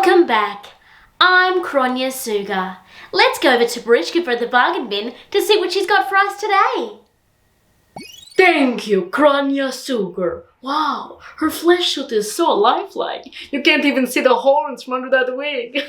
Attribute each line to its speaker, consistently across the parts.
Speaker 1: Welcome back. I'm Kronia Suger. Let's go over to Borishkiva for the bargain bin to see what she's got for us today.
Speaker 2: Thank you, Kronia Suger. Wow, her flesh suit is so lifelike. You can't even see the horns from under that wig.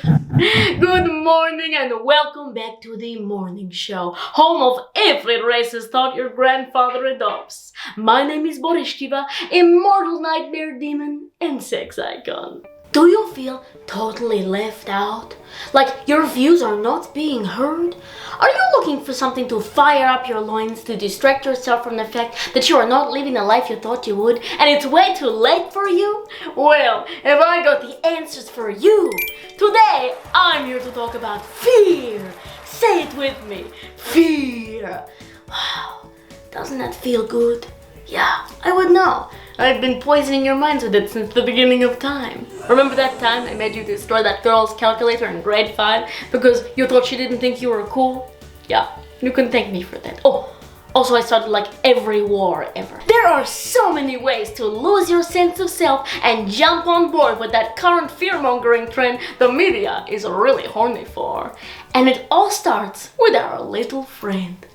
Speaker 2: Good morning and welcome back to the morning show, home of every racist thought your grandfather adopts. My name is Borishkiva, immortal nightmare demon and sex icon. Do you feel totally left out? Like your views are not being heard? Are you looking for something to fire up your loins to distract yourself from the fact that you are not living the life you thought you would and it's way too late for you? Well, have I got the answers for you? Today, I'm here to talk about fear. Say it with me. Fear. Wow, doesn't that feel good? Yeah, I would know. I've been poisoning your minds with it since the beginning of time. Remember that time I made you destroy that girl's calculator in grade 5 because you thought she didn't think you were cool? Yeah, you can thank me for that. Oh, also I started like every war ever. There are so many ways to lose your sense of self and jump on board with that current fear-mongering trend the media is really horny for. And it all starts with our little friend.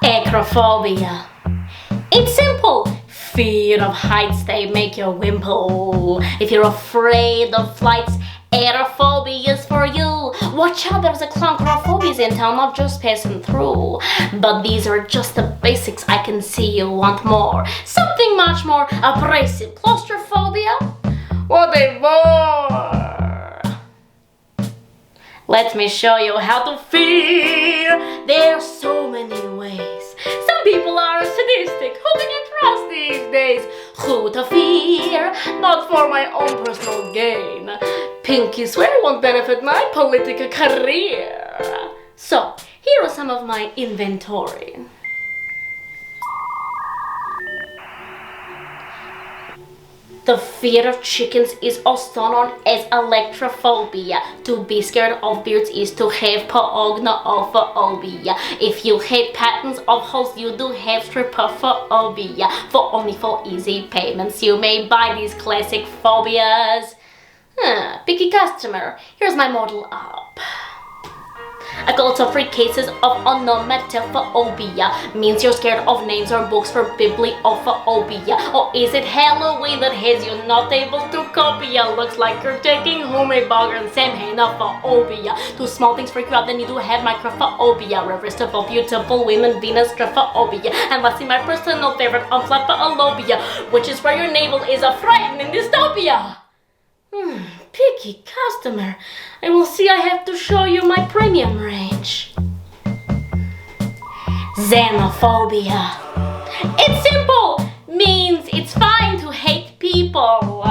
Speaker 2: Acrophobia. It's simple. Fear of heights, they make you wimple. If you're afraid of flights, aerophobia is for you. Watch out, there's a clunker of phobias in town, not just passing through. But these are just the basics, I can see you want more. Something much more abrasive. Claustrophobia? What a bore! Let me show you how to fear. There are so many ways. Some people are sadistic. Who can you trust these days? Who to fear? Not for my own personal gain. Pinky swear won't benefit my political career. So, here are some of my inventory. The fear of chickens is also known as electrophobia. To be scared of birds is to have pornographophobia. If you hate patterns of holes, you do have strippophobia. For only for easy payments, you may buy these classic phobias. Picky customer, here's my model up. I've got lots of free cases of onomatophobia. Means you're scared of names or books for bibliophobia. Or is it Halloween that has you not able to copy? Looks like you're taking home a bugger and samhainophobia. Two small things freak you out, then you do have microphobia. Reversible, beautiful women, Venus, trypophobia. And lastly, my personal favorite, umflaphobia, which is where your navel is a frightening dystopia. Picky customer. I will see I have to show you my premium range. Xenophobia. It's simple. Means it's fine to hate people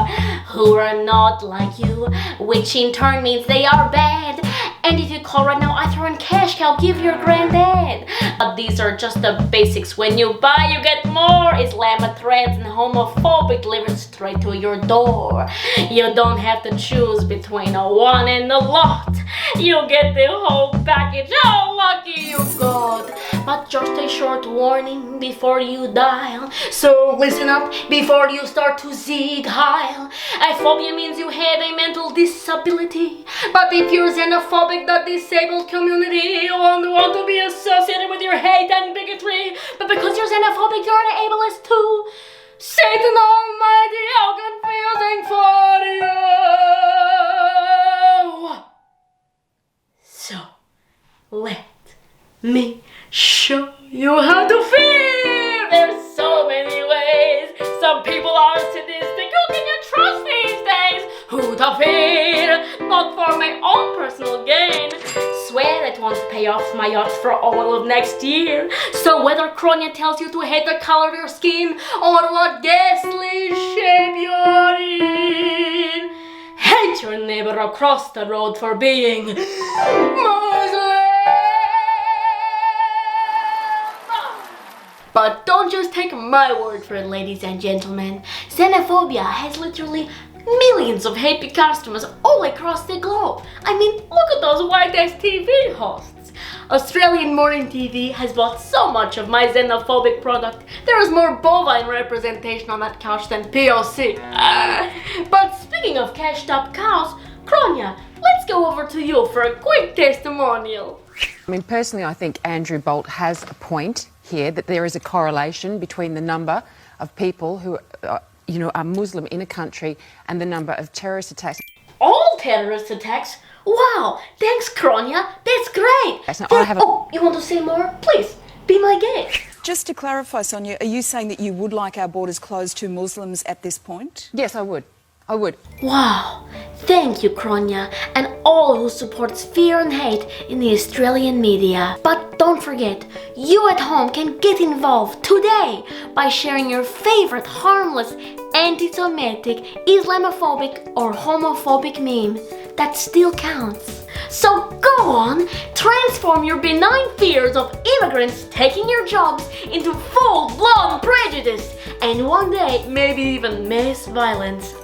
Speaker 2: who are not like you, which in turn means they are bad. And if you call right now, I throw in cash, I'll give your granddad. But these are just the basics. When you buy, you get more. Islamic threats and homophobic delivered straight to your door. You don't have to choose between a one and a lot. You get the whole package. Oh, lucky you got. But just a short warning before you dial. So listen up before you start to zig heil. A phobia means you have a mental disability. But if you're xenophobic, the disabled community, you won't want to be associated with your hate and bigotry. But because you're xenophobic, you're an ableist too. Satan Almighty, how confusing for you. So, let me show you how to fear. There's so many ways. Some people are sadistic. Who can you trust these days? Who to fear? Not for my own personal gain. Swear it won't pay off my yacht for all of next year. So whether Kronia tells you to hate the color of your skin or what ghastly shape you're in, hate your neighbor across the road for being Muslim. But don't just take my word for it, ladies and gentlemen. Xenophobia has literally millions of happy customers all across the globe. I mean, look at those white-ass TV hosts. Australian morning TV has bought so much of my xenophobic product. There is more bovine representation on that couch than POC. But speaking of cashed up cows, Kronia, let's go over to you for a quick testimonial.
Speaker 3: I mean, personally, I think Andrew Bolt has a point here that there is a correlation between the number of people who are Muslim in a country and the number of terrorist attacks.
Speaker 1: All terrorist attacks? Wow, thanks Kronia, that's great!
Speaker 3: Yes, now I have a-
Speaker 1: Oh, you want to say more? Please, be my guest.
Speaker 4: Just to clarify, Sonia, are you saying that you would like our borders closed to Muslims at this point?
Speaker 3: Yes, I would. I would.
Speaker 1: Wow, thank you Kronia and all who supports fear and hate in the Australian media. But don't forget, you at home can get involved today by sharing your favorite harmless, anti-Semitic, Islamophobic or homophobic meme. That still counts. So go on, transform your benign fears of immigrants taking your jobs into full-blown prejudice and one day maybe even mass violence.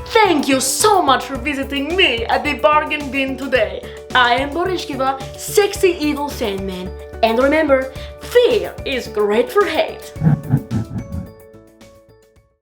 Speaker 2: Thank you so much for visiting me at the bargain bin today. I am Borishkiva, sexy evil Sandman. And remember, fear is great for hate.